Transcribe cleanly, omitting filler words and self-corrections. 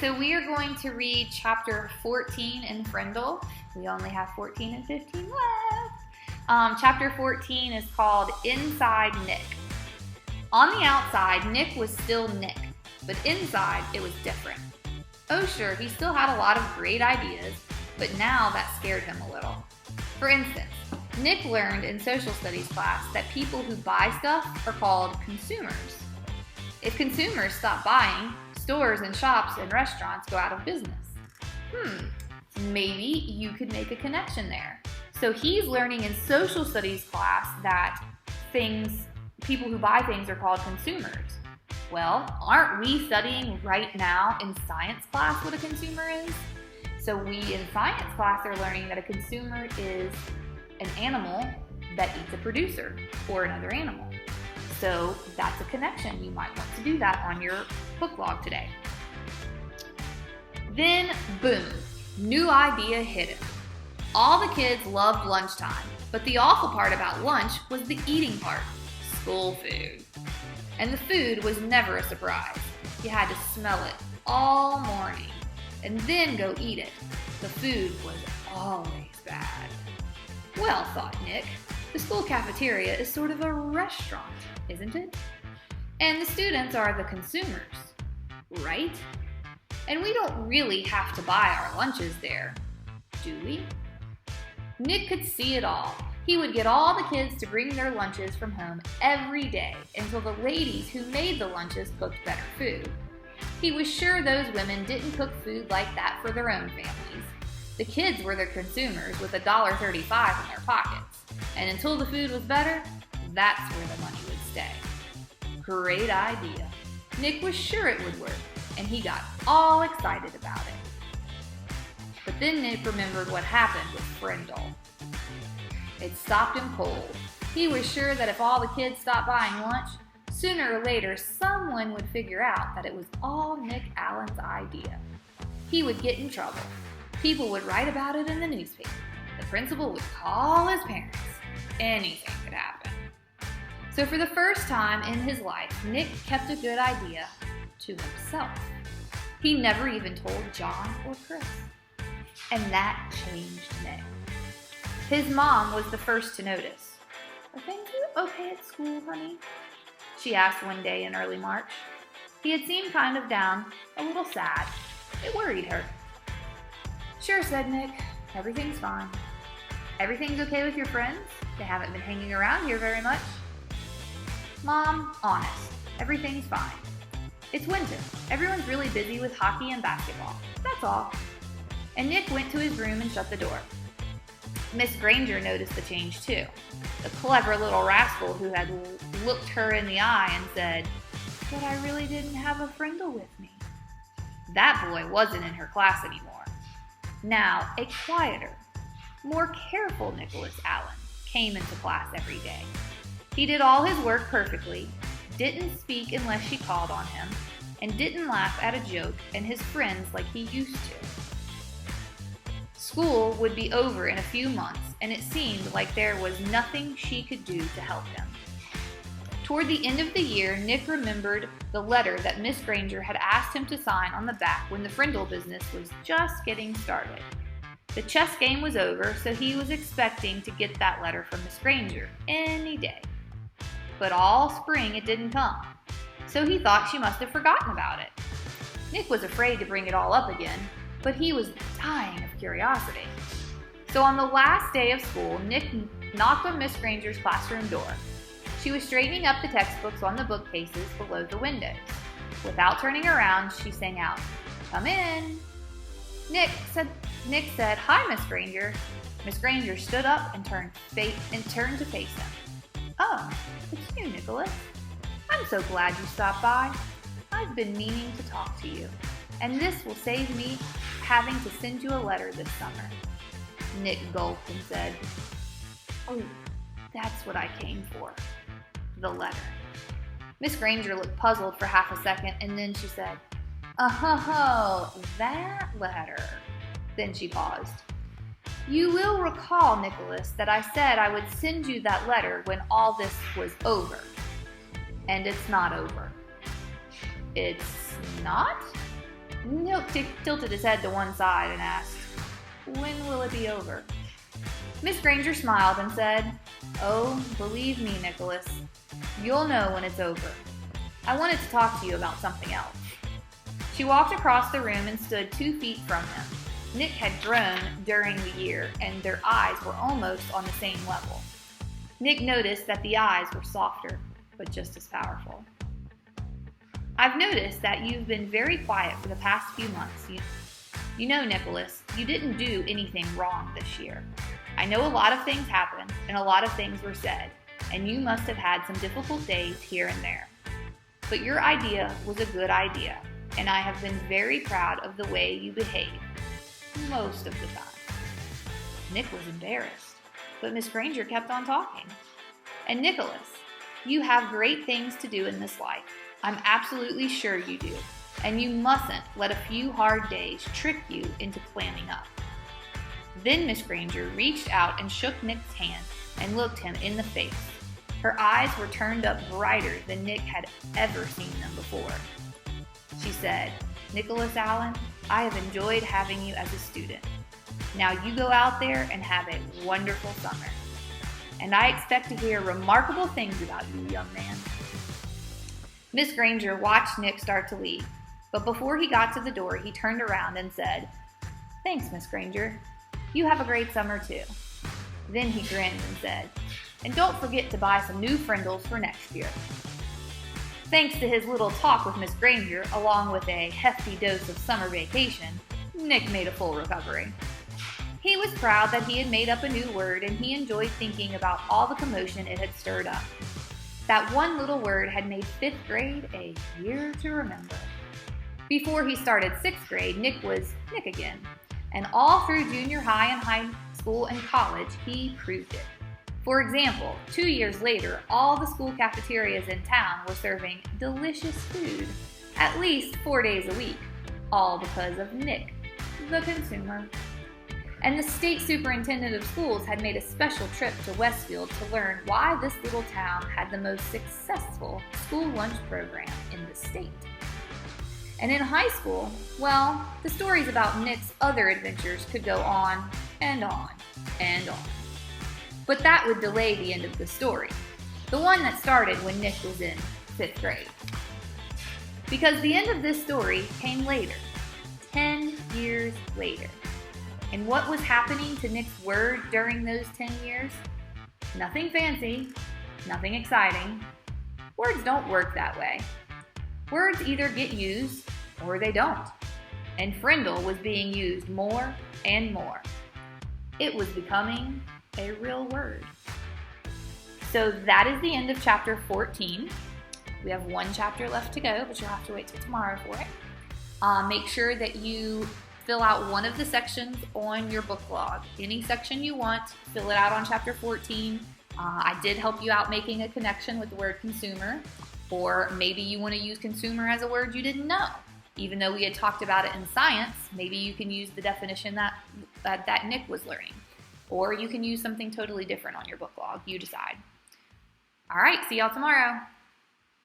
So we are going to read chapter 14 in Frindle. We only have 14 and 15 left. Chapter 14 is called Inside Nick. On the outside, Nick was still Nick, but inside it was different. Oh sure, he still had a lot of great ideas, but now that scared him a little. For instance, Nick learned in social studies class that people who buy stuff are called consumers. If consumers stop buying, stores and shops and restaurants go out of business. Maybe you could make a connection there. So he's learning in social studies class that people who buy things are called consumers. Well, aren't we studying right now in science class what a consumer is? So we in science class are learning that a consumer is an animal that eats a producer or another animal. So that's a connection. You might want to do that on your book log today. Then, boom, new idea hit him. All the kids loved lunchtime, but the awful part about lunch was the eating part, school food. And the food was never a surprise. You had to smell it all morning and then go eat it. The food was always bad. Well, thought Nick, the school cafeteria is sort of a restaurant, isn't it? And the students are the consumers, right? And we don't really have to buy our lunches there, do we? Nick could see it all. He would get all the kids to bring their lunches from home every day until the ladies who made the lunches cooked better food. He was sure those women didn't cook food like that for their own families. The kids were their consumers with $1.35 in their pockets. And until the food was better, that's where the money would stay. Great idea. Nick was sure it would work, and he got all excited about it. But then Nick remembered what happened with Frindle. It stopped him cold. He was sure that if all the kids stopped buying lunch, sooner or later someone would figure out that it was all Nick Allen's idea. He would get in trouble. People would write about it in the newspaper. The principal would call his parents. Anything could happen. So for the first time in his life, Nick kept a good idea to himself. He never even told John or Chris. And that changed Nick. His mom was the first to notice. Are things okay at school, honey? She asked one day in early March. He had seemed kind of down, a little sad. It worried her. Sure, said Nick. Everything's fine. Everything's okay with your friends? They haven't been hanging around here very much. Mom, honest, everything's fine. It's winter. Everyone's really busy with hockey and basketball. That's all. And Nick went to his room and shut the door. Miss Granger noticed the change too. The clever little rascal who had looked her in the eye and said, "But I really didn't have a Frindle with me." That boy wasn't in her class anymore. Now, a quieter, more careful Nicholas Allen came into class every day. He did all his work perfectly, didn't speak unless she called on him, and didn't laugh at a joke and his friends like he used to. School would be over in a few months, and it seemed like there was nothing she could do to help him. Toward the end of the year, Nick remembered the letter that Miss Granger had asked him to sign on the back when the Frindle business was just getting started. The chess game was over, so he was expecting to get that letter from Miss Granger any day. But all spring it didn't come, so he thought she must have forgotten about it. Nick was afraid to bring it all up again, but he was dying of curiosity. So on the last day of school, Nick knocked on Miss Granger's classroom door. She was straightening up the textbooks on the bookcases below the windows. Without turning around, she sang out, "Come in." Nick said, "Hi, Miss Granger." Miss Granger stood up and turned to face him. "Oh, it's you, Nicholas. I'm so glad you stopped by. I've been meaning to talk to you, and this will save me having to send you a letter this summer." Nick gulped and said, "Oh, that's what I came for, the letter." Miss Granger looked puzzled for half a second, and then she said, "Oh, that letter." Then she paused. "You will recall, Nicholas, that I said I would send you that letter when all this was over. And it's not over." "It's not?" Nick tilted his head to one side and asked, "When will it be over?" Miss Granger smiled and said, "Oh, believe me, Nicholas, you'll know when it's over. I wanted to talk to you about something else." She walked across the room and stood 2 feet from him. Nick had grown during the year, and their eyes were almost on the same level. Nick noticed that the eyes were softer, but just as powerful. "I've noticed that you've been very quiet for the past few months. You know, Nicholas, you didn't do anything wrong this year. I know a lot of things happened, and a lot of things were said, and you must have had some difficult days here and there. But your idea was a good idea, and I have been very proud of the way you behaved most of the time." Nick was embarrassed, but Miss Granger kept on talking. "And Nicholas, you have great things to do in this life. I'm absolutely sure you do, and you mustn't let a few hard days trick you into clamming up." Then Miss Granger reached out and shook Nick's hand and looked him in the face. Her eyes were turned up brighter than Nick had ever seen them before. She said, "Nicholas Allen, I have enjoyed having you as a student. Now you go out there and have a wonderful summer. And I expect to hear remarkable things about you, young man." Miss Granger watched Nick start to leave, but before he got to the door, he turned around and said, "Thanks, Miss Granger. You have a great summer too." Then he grinned and said, "And don't forget to buy some new Frindles for next year." Thanks to his little talk with Miss Granger, along with a hefty dose of summer vacation, Nick made a full recovery. He was proud that he had made up a new word, and he enjoyed thinking about all the commotion it had stirred up. That one little word had made 5th grade a year to remember. Before he started 6th grade, Nick was Nick again. And all through junior high and high school and college, he proved it. For example, 2 years later, all the school cafeterias in town were serving delicious food, at least 4 days a week, all because of Nick, the consumer. And the state superintendent of schools had made a special trip to Westfield to learn why this little town had the most successful school lunch program in the state. And in high school, well, the stories about Nick's other adventures could go on and on and on. But that would delay the end of the story, the one that started when Nick was in 5th grade. Because the end of this story came later, 10 years later. And what was happening to Nick's word during those 10 years? Nothing fancy, nothing exciting. Words don't work that way. Words either get used or they don't. And Frindle was being used more and more. It was becoming a real word. So that is the end of chapter 14. We have 1 chapter left to go, but you'll have to wait till tomorrow for it. Make sure that you fill out one of the sections on your book log. Any section you want, fill it out on chapter 14. I did help you out making a connection with the word consumer. Or maybe you want to use consumer as a word you didn't know. Even though we had talked about it in science, maybe you can use the definition that Nick was learning. Or you can use something totally different on your book log. You decide. All right, see y'all tomorrow.